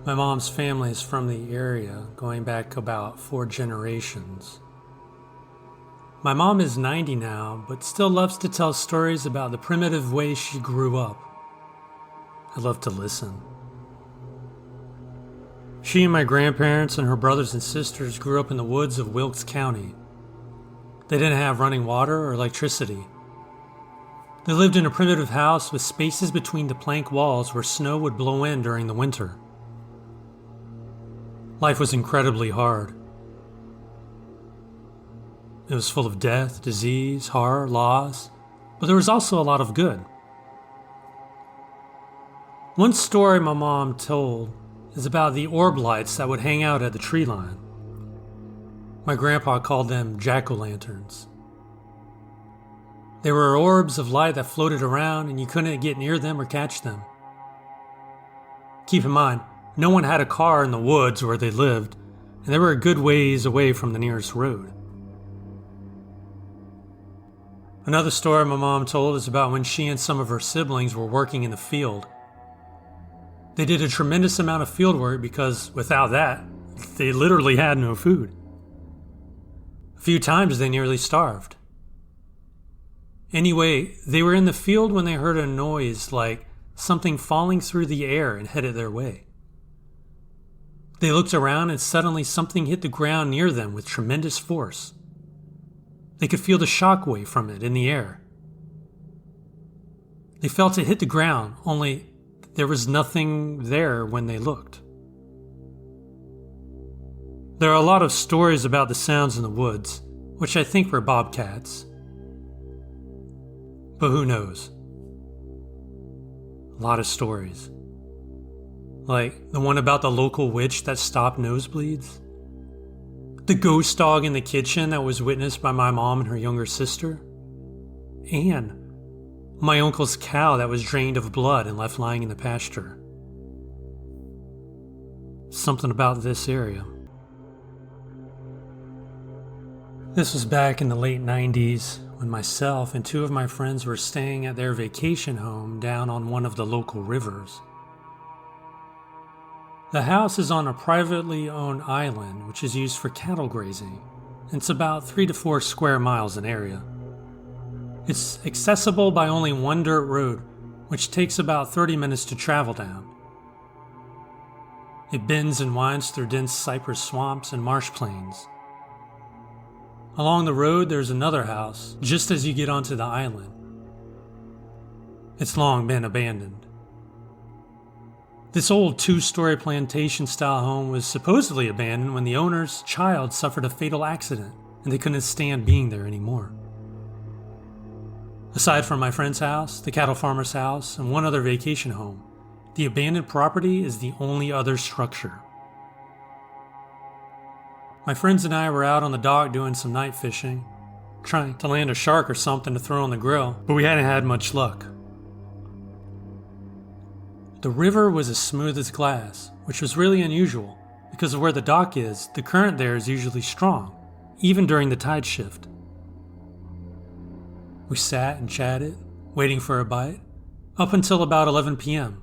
My mom's family is from the area, going back about 4 generations. My mom is 90 now, but still loves to tell stories about the primitive way she grew up. I love to listen. She and my grandparents and her brothers and sisters grew up in the woods of Wilkes County. They didn't have running water or electricity. They lived in a primitive house with spaces between the plank walls where snow would blow in during the winter. Life was incredibly hard. It was full of death, disease, horror, loss, but there was also a lot of good. One story my mom told is about the orb lights that would hang out at the tree line. My grandpa called them jack-o'-lanterns. They were orbs of light that floated around and you couldn't get near them or catch them. Keep in mind, no one had a car in the woods where they lived, and they were a good ways away from the nearest road. Another story my mom told is about when she and some of her siblings were working in the field. They did a tremendous amount of field work because without that, they literally had no food. A few times they nearly starved. Anyway, they were in the field when they heard a noise like something falling through the air and headed their way. They looked around and suddenly something hit the ground near them with tremendous force. They could feel the shock wave from it in the air. They felt it hit the ground, only there was nothing there when they looked. There are a lot of stories about the sounds in the woods, which I think were bobcats. But who knows? A lot of stories. Like the one about the local witch that stopped nosebleeds. The ghost dog in the kitchen that was witnessed by my mom and her younger sister. And my uncle's cow that was drained of blood and left lying in the pasture. Something about this area. This was back in the late 90s when myself and 2 of my friends were staying at their vacation home down on one of the local rivers. The house is on a privately owned island which is used for cattle grazing. It's about 3 to 4 square miles in area. It's accessible by only one dirt road, which takes about 30 minutes to travel down. It bends and winds through dense cypress swamps and marsh plains. Along the road there's another house just as you get onto the island. It's long been abandoned. This old 2-story plantation-style home was supposedly abandoned when the owner's child suffered a fatal accident and they couldn't stand being there anymore. Aside from my friend's house, the cattle farmer's house, and one other vacation home, the abandoned property is the only other structure. My friends and I were out on the dock doing some night fishing, trying to land a shark or something to throw on the grill, but we hadn't had much luck. The river was as smooth as glass, which was really unusual. Because of where the dock is, the current there is usually strong, even during the tide shift. We sat and chatted, waiting for a bite, up until about 11 p.m.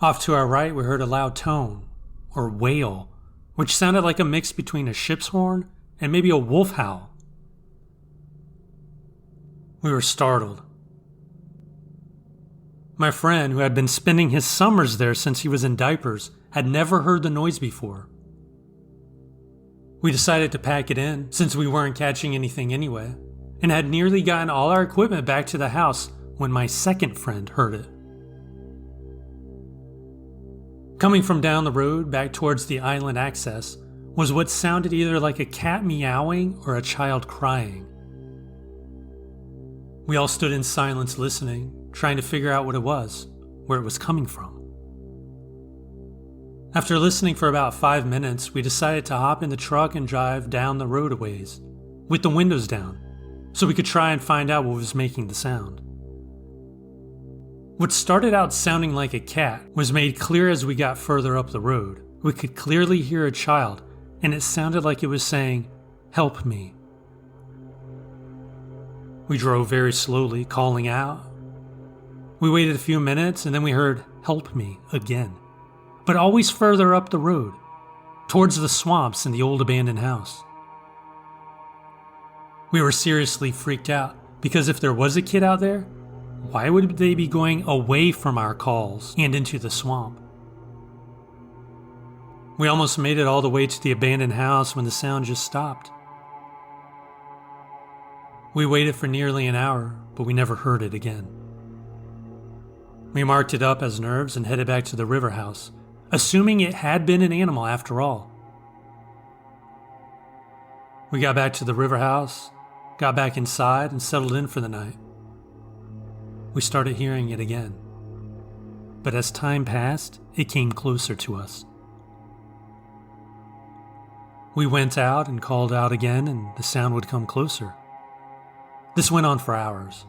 Off to our right, we heard a loud tone, or wail, which sounded like a mix between a ship's horn and maybe a wolf howl. We were startled. My friend, who had been spending his summers there since he was in diapers, had never heard the noise before. We decided to pack it in, since we weren't catching anything anyway, and had nearly gotten all our equipment back to the house when my second friend heard it. Coming from down the road back towards the island access was what sounded either like a cat meowing or a child crying. We all stood in silence listening, trying to figure out what it was, where it was coming from. After listening for about 5 minutes, we decided to hop in the truck and drive down the road a ways, with the windows down, so we could try and find out what was making the sound. What started out sounding like a cat was made clear as we got further up the road. We could clearly hear a child, and it sounded like it was saying, "Help me." We drove very slowly, calling out. We waited a few minutes and then we heard, "Help me," again. but always further up the road, towards the swamps and the old abandoned house. We were seriously freaked out because if there was a kid out there, why would they be going away from our calls and into the swamp? We almost made it all the way to the abandoned house when the sound just stopped. We waited for nearly an hour, but we never heard it again. We marked it up as nerves and headed back to the river house, assuming it had been an animal after all. We got back to the river house, got back inside, and settled in for the night. We started hearing it again. But as time passed, it came closer to us. We went out and called out again, and the sound would come closer. This went on for hours.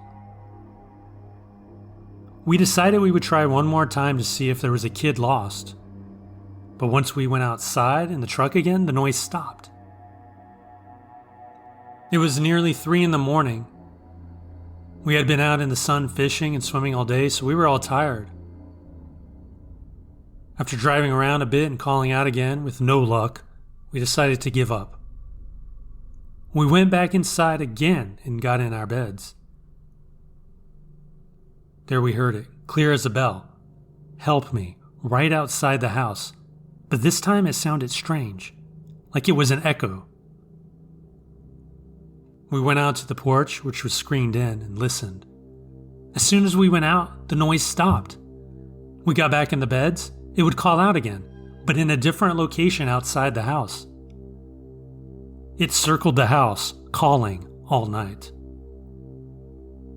We decided we would try one more time to see if there was a kid lost. But once we went outside in the truck again, the noise stopped. It was nearly 3 a.m. We had been out in the sun fishing and swimming all day, so we were all tired. After driving around a bit and calling out again with no luck, we decided to give up. We went back inside again and got in our beds. There we heard it, clear as a bell. Help me, right outside the house. But this time it sounded strange, like it was an echo. We went out to the porch, which was screened in, and listened. As soon as we went out, the noise stopped. We got back in the beds, it would call out again, but in a different location outside the house. It circled the house, calling all night.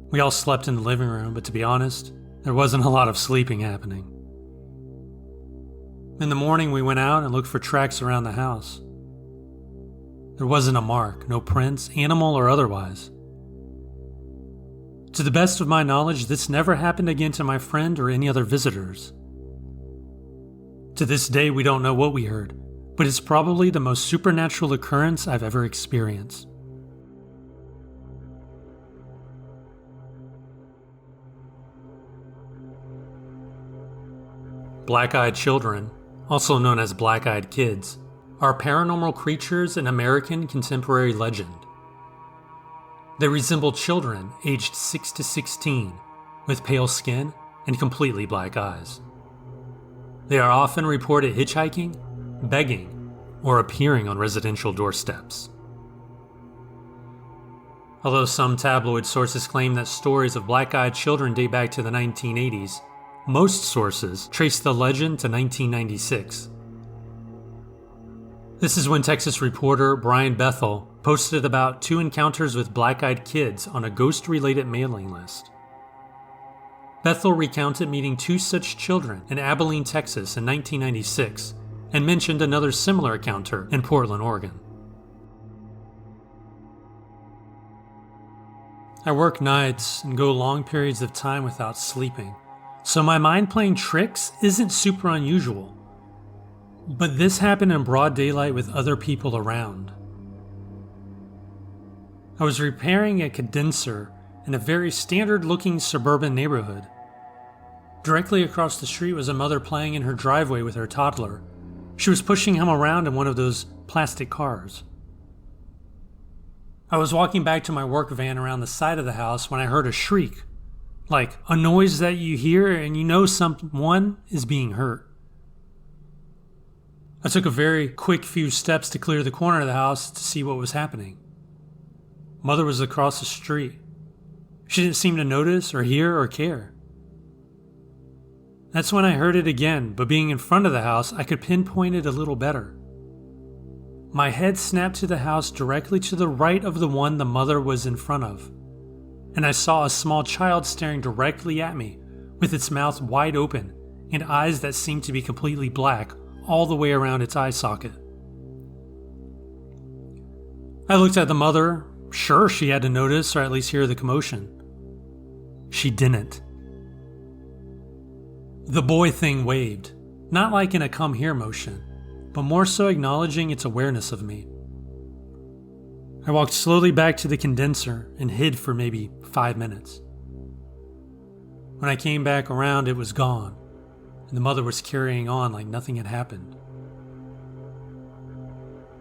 We all slept in the living room, but to be honest, there wasn't a lot of sleeping happening. In the morning, we went out and looked for tracks around the house. There wasn't a mark, no prints, animal or otherwise. To the best of my knowledge, this never happened again to my friend or any other visitors. To this day, we don't know what we heard, but it's probably the most supernatural occurrence I've ever experienced. Black-eyed children, also known as black-eyed kids, are paranormal creatures in American contemporary legend. They resemble children aged 6 to 16, with pale skin and completely black eyes. They are often reported hitchhiking, begging, or appearing on residential doorsteps. Although some tabloid sources claim that stories of black-eyed children date back to the 1980s, most sources trace the legend to 1996. This is when Texas reporter Brian Bethel posted about 2 encounters with black-eyed kids on a ghost-related mailing list. Bethel recounted meeting 2 such children in Abilene, Texas in 1996, and mentioned another similar encounter in Portland, Oregon. I work nights and go long periods of time without sleeping, so my mind playing tricks isn't super unusual. But this happened in broad daylight with other people around. I was repairing a condenser in a very standard-looking suburban neighborhood. Directly across the street was a mother playing in her driveway with her toddler. She was pushing him around in one of those plastic cars. I was walking back to my work van around the side of the house when I heard a shriek, like a noise that you hear and you know someone is being hurt. I took a very quick few steps to clear the corner of the house to see what was happening. Mother was across the street. She didn't seem to notice or hear or care. That's when I heard it again, but being in front of the house, I could pinpoint it a little better. My head snapped to the house directly to the right of the one the mother was in front of, and I saw a small child staring directly at me with its mouth wide open and eyes that seemed to be completely black all the way around its eye socket. I looked at the mother, sure she had to notice or at least hear the commotion. She didn't. The boy thing waved, not like in a come here motion, but more so acknowledging its awareness of me. I walked slowly back to the condenser and hid for maybe 5 minutes. When I came back around, it was gone, and the mother was carrying on like nothing had happened.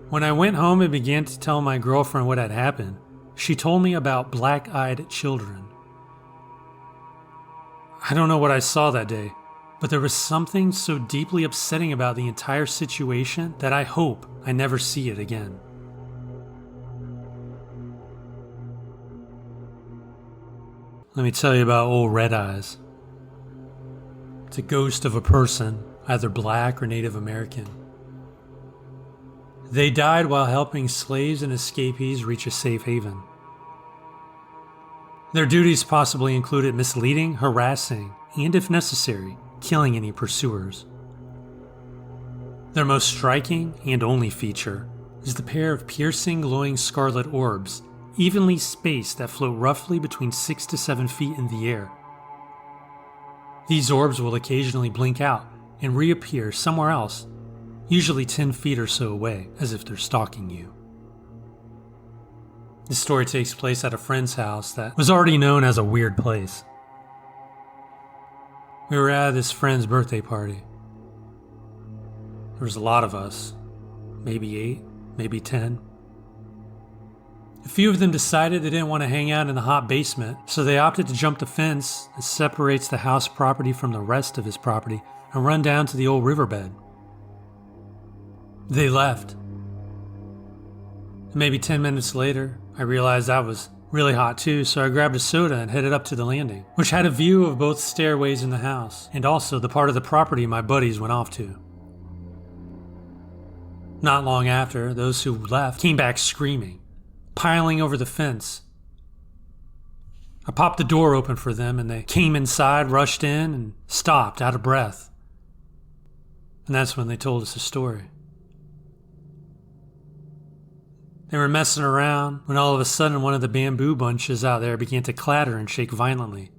When I went home and began to tell my girlfriend what had happened, she told me about black-eyed children. I don't know what I saw that day, but there was something so deeply upsetting about the entire situation that I hope I never see it again. Let me tell you about old Red Eyes. It's a ghost of a person, either black or Native American. They died while helping slaves and escapees reach a safe haven. Their duties possibly included misleading, harassing, and if necessary, killing any pursuers. Their most striking and only feature is the pair of piercing, glowing scarlet orbs, evenly spaced, that float roughly between 6 to 7 feet in the air. These orbs will occasionally blink out and reappear somewhere else, usually 10 feet or so away, as if they're stalking you. This story takes place at a friend's house that was already known as a weird place. We were at this friend's birthday party. There was a lot of us, maybe 8, maybe 10. A few of them decided they didn't want to hang out in the hot basement, so they opted to jump the fence that separates the house property from the rest of his property and run down to the old riverbed. They left. Maybe 10 minutes later, I realized I was really hot too, so I grabbed a soda and headed up to the landing, which had a view of both stairways in the house and also the part of the property my buddies went off to. Not long after, those who left came back screaming, piling over the fence. I popped the door open for them and they came inside, rushed in, and stopped out of breath. And that's when they told us a story. They were messing around when all of a sudden one of the bamboo bunches out there began to clatter and shake violently.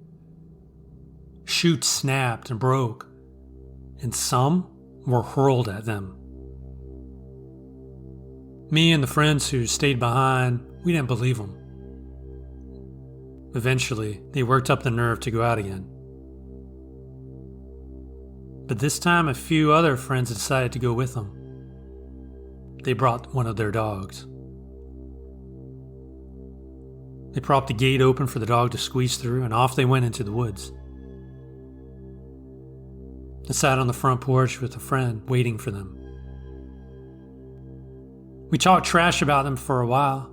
Shoots snapped and broke, and some were hurled at them. Me and the friends who stayed behind, we didn't believe them. Eventually, they worked up the nerve to go out again. But this time, a few other friends decided to go with them. They brought one of their dogs. They propped the gate open for the dog to squeeze through, and off they went into the woods. I sat on the front porch with a friend, waiting for them. We talked trash about them for a while.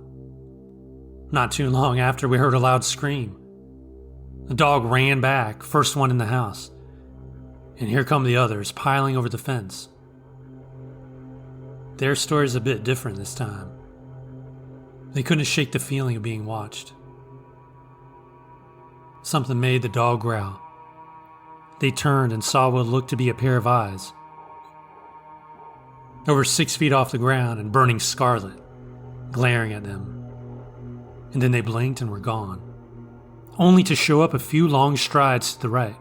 Not too long after, we heard a loud scream. The dog ran back, first one in the house, and here come the others, piling over the fence. Their story's a bit different this time. They couldn't shake the feeling of being watched. Something made the dog growl. They turned and saw what looked to be a pair of eyes. Over 6 feet off the ground and burning scarlet, glaring at them. And then they blinked and were gone, only to show up a few long strides to the right.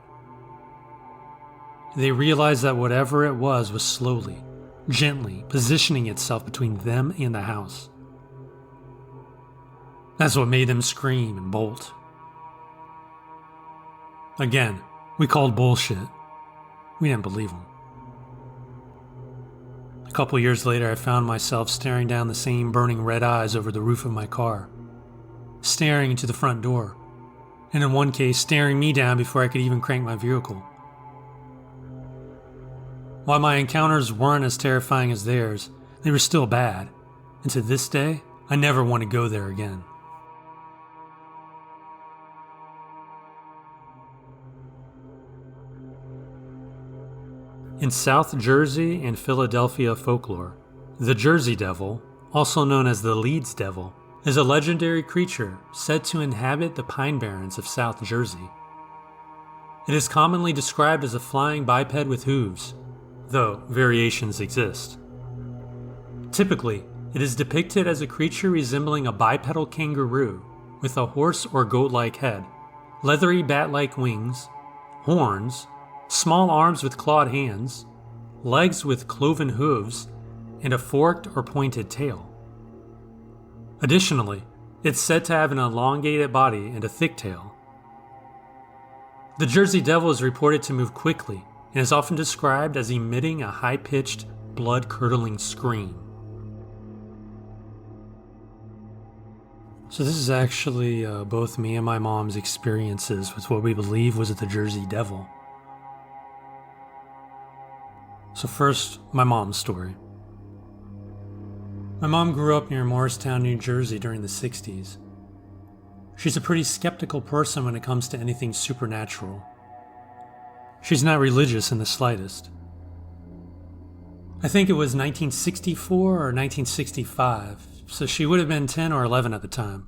They realized that whatever it was slowly, gently positioning itself between them and the house. That's what made them scream and bolt. Again, we called bullshit. We didn't believe them. A couple years later, I found myself staring down the same burning red eyes over the roof of my car, staring into the front door, and in one case, staring me down before I could even crank my vehicle. While my encounters weren't as terrifying as theirs, they were still bad, and to this day, I never want to go there again. In South Jersey and Philadelphia folklore, the Jersey Devil, also known as the Leeds Devil, is a legendary creature said to inhabit the Pine Barrens of South Jersey. It is commonly described as a flying biped with hooves, though variations exist. Typically, it is depicted as a creature resembling a bipedal kangaroo with a horse or goat-like head, leathery bat-like wings, horns, small arms with clawed hands, legs with cloven hooves, and a forked or pointed tail. Additionally, it's said to have an elongated body and a thick tail. The Jersey Devil is reported to move quickly and is often described as emitting a high-pitched, blood-curdling scream. So this is actually both me and my mom's experiences with what we believe was the Jersey Devil. So first, my mom's story. My mom grew up near Morristown, New Jersey during the 60s. She's a pretty skeptical person when it comes to anything supernatural. She's not religious in the slightest. I think it was 1964 or 1965, so she would have been 10 or 11 at the time.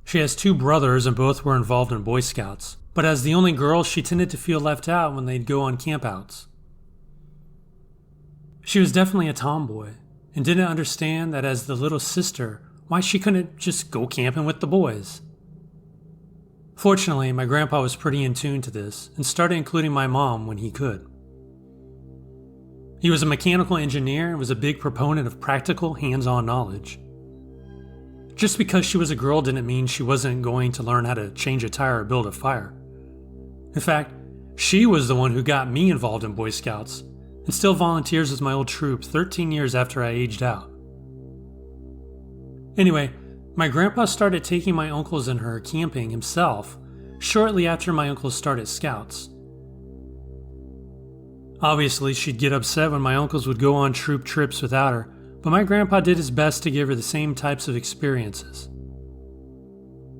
She has two brothers and both were involved in Boy Scouts, but as the only girl, she tended to feel left out when they'd go on campouts. She was definitely a tomboy and didn't understand that as the little sister, why she couldn't just go camping with the boys. Fortunately, my grandpa was pretty in tune to this and started including my mom when he could. He was a mechanical engineer and was a big proponent of practical, hands-on knowledge. Just because she was a girl didn't mean she wasn't going to learn how to change a tire or build a fire. In fact, she was the one who got me involved in Boy Scouts and still volunteers with my old troop 13 years after I aged out. Anyway, my grandpa started taking my uncles and her camping himself shortly after my uncles started Scouts. Obviously, she'd get upset when my uncles would go on troop trips without her, but my grandpa did his best to give her the same types of experiences.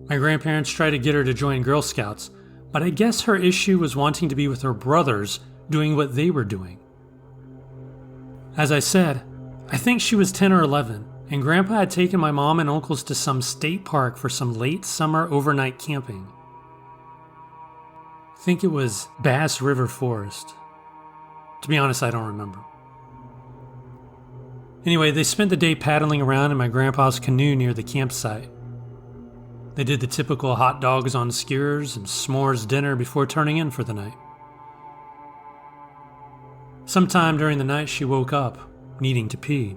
My grandparents tried to get her to join Girl Scouts, but I guess her issue was wanting to be with her brothers doing what they were doing. As I said, I think she was 10 or 11, and Grandpa had taken my mom and uncles to some state park for some late summer overnight camping. I think it was Bass River Forest. To be honest, I don't remember. Anyway, they spent the day paddling around in my grandpa's canoe near the campsite. They did the typical hot dogs on skewers and s'mores dinner before turning in for the night. Sometime during the night, she woke up, needing to pee.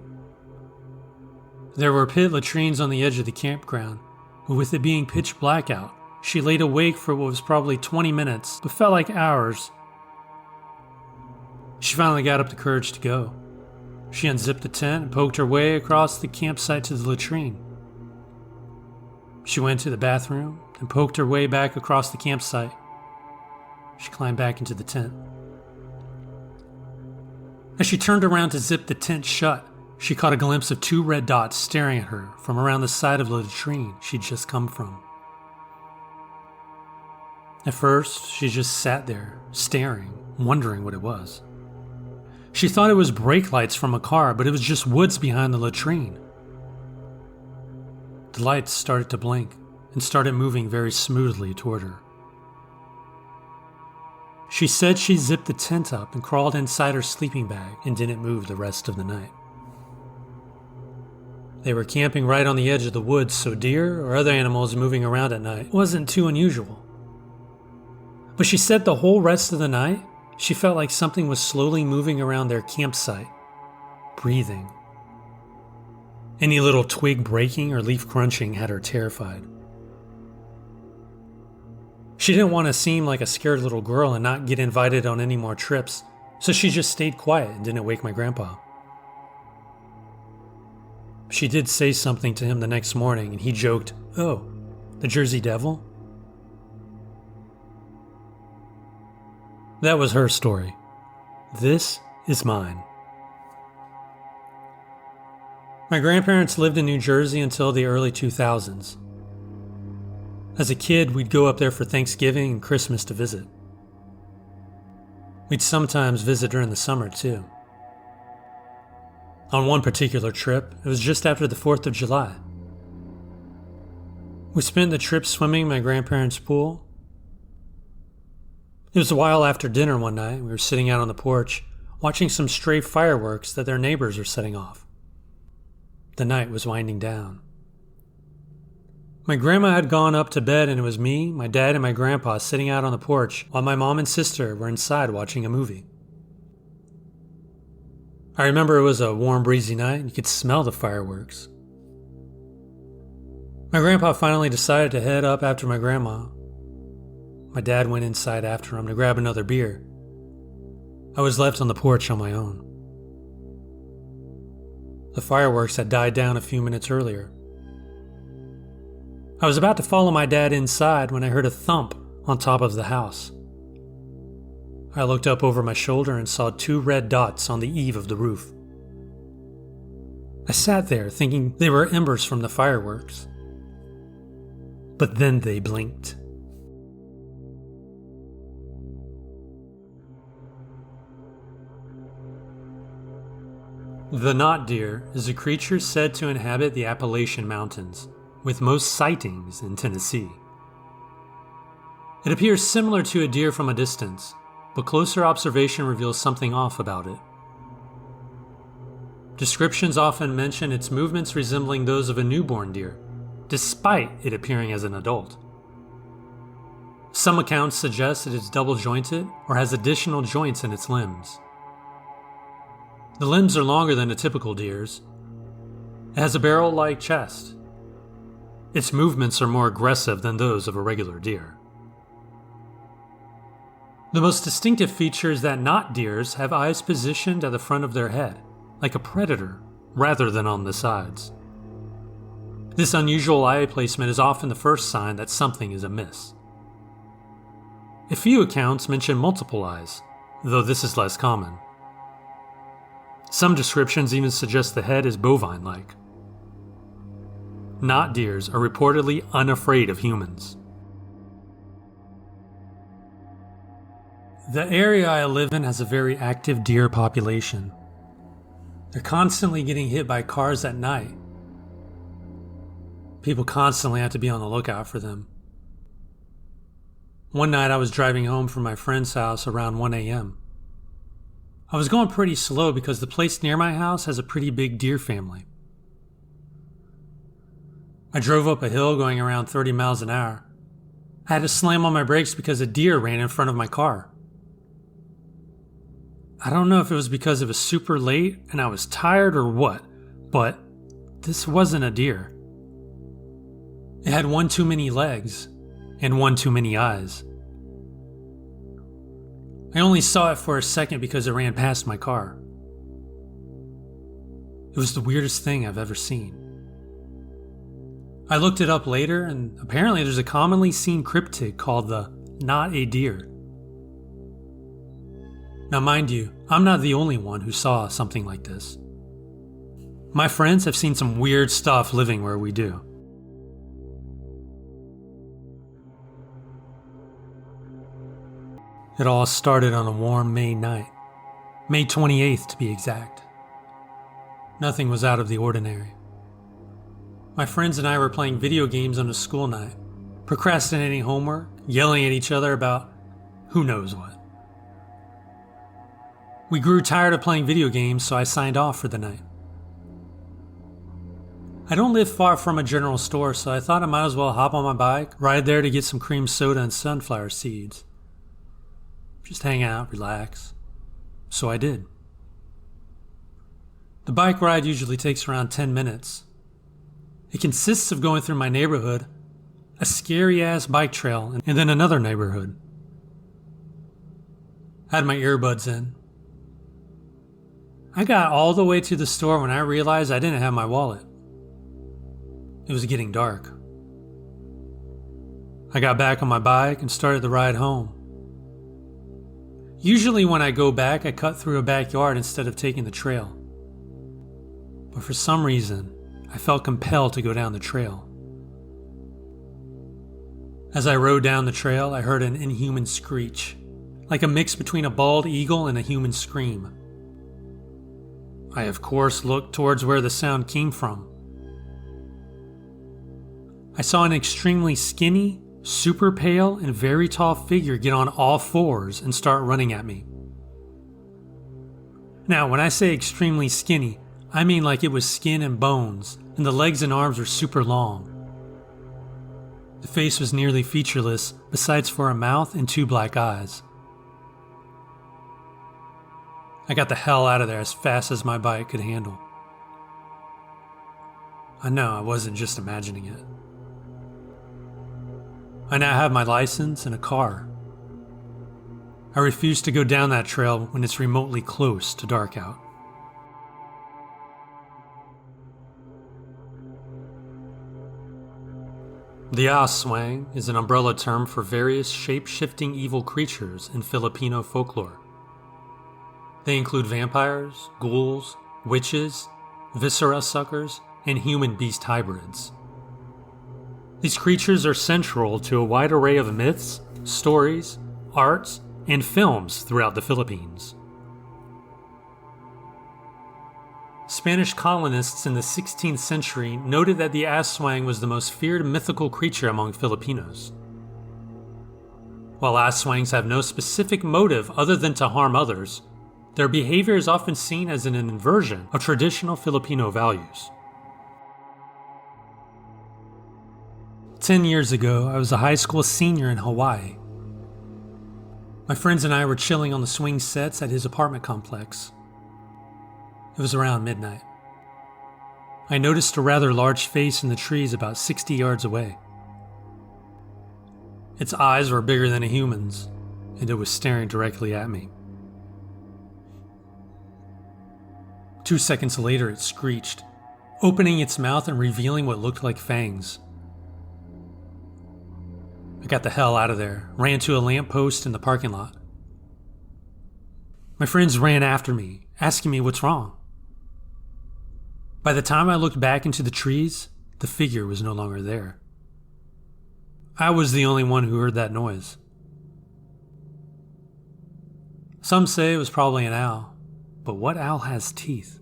There were pit latrines on the edge of the campground, but with it being pitch black out, she laid awake for what was probably 20 minutes, but felt like hours. She finally got up the courage to go. She unzipped the tent and poked her way across the campsite to the latrine. She went to the bathroom and poked her way back across the campsite. She climbed back into the tent. As she turned around to zip the tent shut, she caught a glimpse of two red dots staring at her from around the side of the latrine she'd just come from. At first, she just sat there, staring, wondering what it was. She thought it was brake lights from a car, but it was just woods behind the latrine. The lights started to blink and started moving very smoothly toward her. She said she zipped the tent up and crawled inside her sleeping bag and didn't move the rest of the night. They were camping right on the edge of the woods, so deer or other animals moving around at night wasn't too unusual. But she said the whole rest of the night, she felt like something was slowly moving around their campsite, breathing. Any little twig breaking or leaf crunching had her terrified. She didn't want to seem like a scared little girl and not get invited on any more trips, so she just stayed quiet and didn't wake my grandpa. She did say something to him the next morning, and he joked, "Oh, the Jersey Devil?" That was her story. This is mine. My grandparents lived in New Jersey until the early 2000s. As a kid, we'd go up there for Thanksgiving and Christmas to visit. We'd sometimes visit during the summer, too. On one particular trip, it was just after the 4th of July. We spent the trip swimming in my grandparents' pool. It was a while after dinner one night. We were sitting out on the porch, watching some stray fireworks that their neighbors were setting off. The night was winding down. My grandma had gone up to bed and it was me, my dad, and my grandpa sitting out on the porch while my mom and sister were inside watching a movie. I remember it was a warm, breezy night and you could smell the fireworks. My grandpa finally decided to head up after my grandma. My dad went inside after him to grab another beer. I was left on the porch on my own. The fireworks had died down a few minutes earlier. I was about to follow my dad inside when I heard a thump on top of the house. I looked up over my shoulder and saw 2 red dots on the eave of the roof. I sat there thinking they were embers from the fireworks. But then they blinked. The knot deer is a creature said to inhabit the Appalachian Mountains, with most sightings in Tennessee. It appears similar to a deer from a distance, but closer observation reveals something off about it. Descriptions often mention its movements resembling those of a newborn deer, despite it appearing as an adult. Some accounts suggest it is double-jointed or has additional joints in its limbs. The limbs are longer than a typical deer's. It has a barrel-like chest. Its movements are more aggressive than those of a regular deer. The most distinctive feature is that knot deers have eyes positioned at the front of their head, like a predator, rather than on the sides. This unusual eye placement is often the first sign that something is amiss. A few accounts mention multiple eyes, though this is less common. Some descriptions even suggest the head is bovine-like. Knot deers are reportedly unafraid of humans. The area I live in has a very active deer population. They're constantly getting hit by cars at night. People constantly have to be on the lookout for them. One night I was driving home from my friend's house around 1 a.m. I was going pretty slow because the place near my house has a pretty big deer family. I drove up a hill going around 30 miles an hour. I had to slam on my brakes because a deer ran in front of my car. I don't know if it was because it was super late and I was tired or what, but this wasn't a deer. It had one too many legs and one too many eyes. I only saw it for a second because it ran past my car. It was the weirdest thing I've ever seen. I looked it up later, and apparently there's a commonly seen cryptid called the not a deer. Now mind you, I'm not the only one who saw something like this. My friends have seen some weird stuff living where we do. It all started on a warm May night, May 28th to be exact. Nothing was out of the ordinary. My friends and I were playing video games on a school night, procrastinating homework, yelling at each other about who knows what. We grew tired of playing video games, so I signed off for the night. I don't live far from a general store, so I thought I might as well hop on my bike, ride there to get some cream soda and sunflower seeds. Just hang out, relax. So I did. The bike ride usually takes around 10 minutes. It consists of going through my neighborhood, a scary-ass bike trail, and then another neighborhood. I had my earbuds in. I got all the way to the store when I realized I didn't have my wallet. It was getting dark. I got back on my bike and started the ride home. Usually when I go back, I cut through a backyard instead of taking the trail. But for some reason, I felt compelled to go down the trail. As I rode down the trail, I heard an inhuman screech, like a mix between a bald eagle and a human scream. I, of course, looked towards where the sound came from. I saw an extremely skinny, super pale, and very tall figure get on all fours and start running at me. Now, when I say extremely skinny, I mean like it was skin and bones, and the legs and arms were super long. The face was nearly featureless, besides for a mouth and 2 black eyes. I got the hell out of there as fast as my bike could handle. I know I wasn't just imagining it. I now have my license and a car. I refuse to go down that trail when it's remotely close to dark out. The aswang is an umbrella term for various shape-shifting evil creatures in Filipino folklore. They include vampires, ghouls, witches, viscera suckers, and human-beast hybrids. These creatures are central to a wide array of myths, stories, arts, and films throughout the Philippines. Spanish colonists in the 16th century noted that the aswang was the most feared mythical creature among Filipinos. While aswangs have no specific motive other than to harm others, their behavior is often seen as an inversion of traditional Filipino values. 10 years ago, I was a high school senior in Hawaii. My friends and I were chilling on the swing sets at his apartment complex. It was around midnight. I noticed a rather large face in the trees about 60 yards away. Its eyes were bigger than a human's, and it was staring directly at me. 2 seconds later, it screeched, opening its mouth and revealing what looked like fangs. I got the hell out of there, ran to a lamppost in the parking lot. My friends ran after me, asking me what's wrong. By the time I looked back into the trees, the figure was no longer there. I was the only one who heard that noise. Some say it was probably an owl, but what owl has teeth?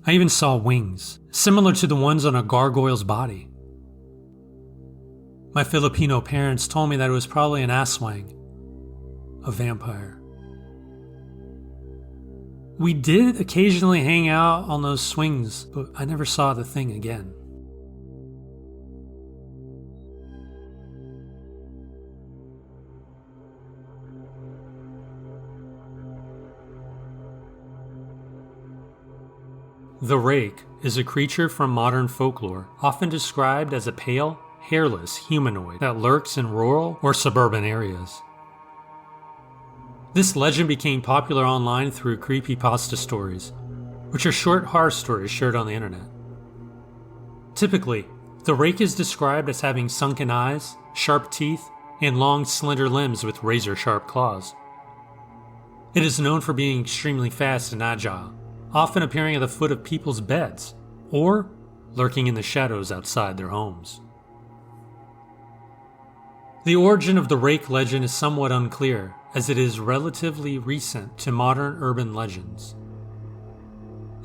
I even saw wings, similar to the ones on a gargoyle's body. My Filipino parents told me that it was probably an aswang, a vampire. We did occasionally hang out on those swings, but I never saw the thing again. The rake is a creature from modern folklore, often described as a pale, hairless humanoid that lurks in rural or suburban areas. This legend became popular online through creepypasta stories, which are short horror stories shared on the internet. Typically, the rake is described as having sunken eyes, sharp teeth, and long, slender limbs with razor-sharp claws. It is known for being extremely fast and agile, often appearing at the foot of people's beds, or lurking in the shadows outside their homes. The origin of the rake legend is somewhat unclear, as it is relatively recent to modern urban legends.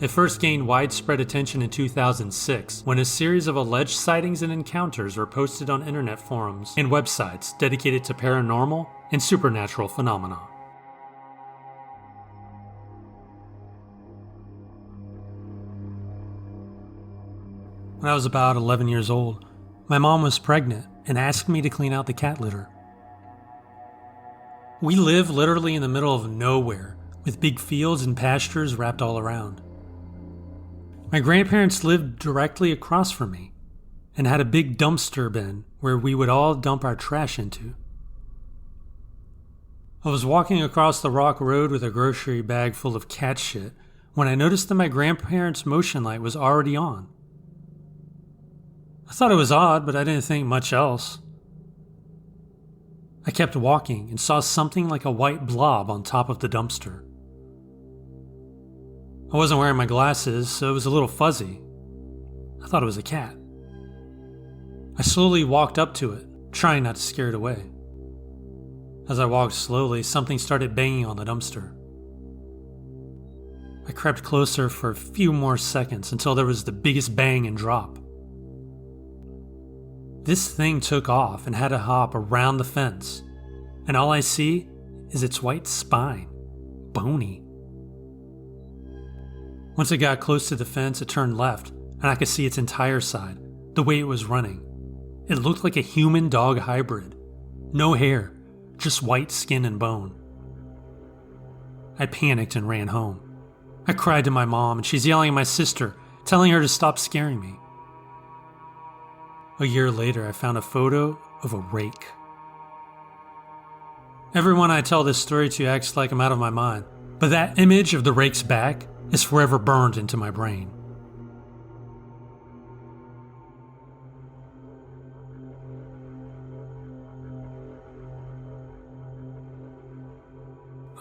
It first gained widespread attention in 2006 when a series of alleged sightings and encounters were posted on internet forums and websites dedicated to paranormal and supernatural phenomena. When I was about 11 years old, my mom was pregnant and asked me to clean out the cat litter. We live literally in the middle of nowhere, with big fields and pastures wrapped all around. My grandparents lived directly across from me and had a big dumpster bin where we would all dump our trash into. I was walking across the rock road with a grocery bag full of cat shit when I noticed that my grandparents' motion light was already on. I thought it was odd, but I didn't think much else. I kept walking and saw something like a white blob on top of the dumpster. I wasn't wearing my glasses, so it was a little fuzzy. I thought it was a cat. I slowly walked up to it, trying not to scare it away. As I walked slowly, something started banging on the dumpster. I crept closer for a few more seconds until there was the biggest bang and drop. This thing took off and had a hop around the fence, and all I see is its white spine, bony. Once it got close to the fence, it turned left, and I could see its entire side, the way it was running. It looked like a human-dog hybrid. No hair, just white skin and bone. I panicked and ran home. I cried to my mom, and she's yelling at my sister, telling her to stop scaring me. A year later, I found a photo of a rake. Everyone I tell this story to acts like I'm out of my mind, but that image of the rake's back is forever burned into my brain.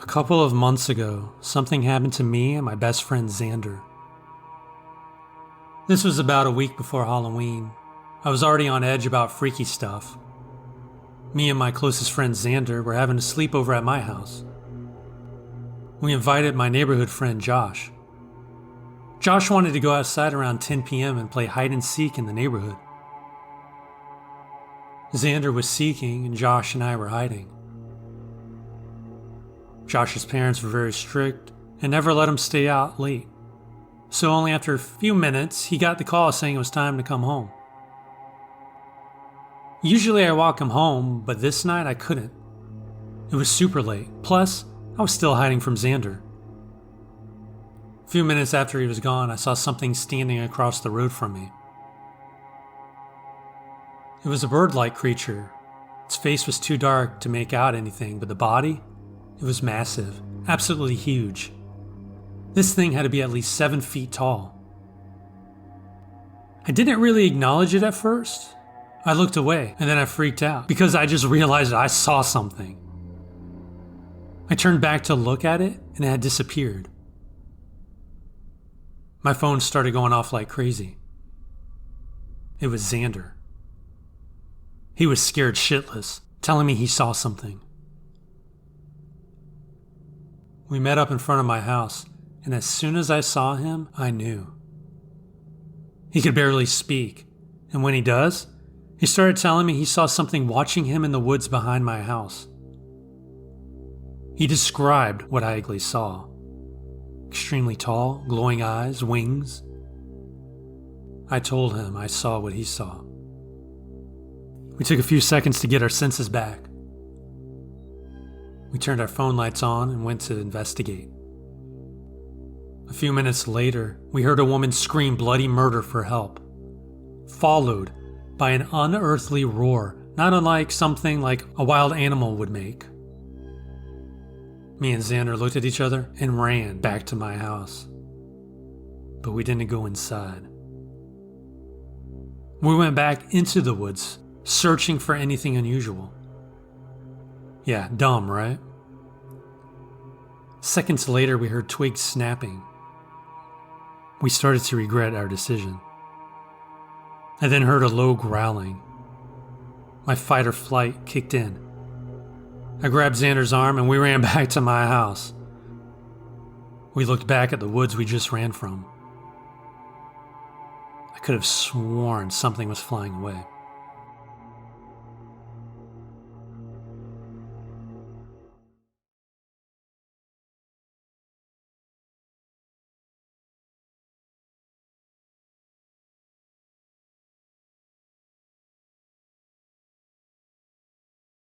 A couple of months ago, something happened to me and my best friend Xander. This was about a week before Halloween. I was already on edge about freaky stuff. Me and my closest friend Xander were having a sleepover at my house. We invited my neighborhood friend Josh. Josh wanted to go outside around 10 p.m. and play hide and seek in the neighborhood. Xander was seeking and Josh and I were hiding. Josh's parents were very strict and never let him stay out late. So only after a few minutes, he got the call saying it was time to come home. Usually I walk him home, but this night I couldn't. It was super late. Plus, I was still hiding from Xander. A few minutes after he was gone, I saw something standing across the road from me. It was a bird-like creature. Its face was too dark to make out anything, but the body, it was massive, absolutely huge. This thing had to be at least 7 feet tall. I didn't really acknowledge it at first. I looked away, and then I freaked out because I just realized that I saw something. I turned back to look at it, and it had disappeared. My phone started going off like crazy. It was Xander. He was scared shitless, telling me he saw something. We met up in front of my house, and as soon as I saw him, I knew. He could barely speak, and when he does, he started telling me he saw something watching him in the woods behind my house. He described what I actually saw. Extremely tall, glowing eyes, wings. I told him I saw what he saw. We took a few seconds to get our senses back. We turned our phone lights on and went to investigate. A few minutes later, we heard a woman scream bloody murder for help, followed by an unearthly roar, not unlike something like a wild animal would make. Me and Xander looked at each other and ran back to my house. But we didn't go inside. We went back into the woods, searching for anything unusual. Yeah, dumb, right? Seconds later, we heard twigs snapping. We started to regret our decision. I then heard a low growling. My fight or flight kicked in. I grabbed Xander's arm and we ran back to my house. We looked back at the woods we just ran from. I could have sworn something was flying away.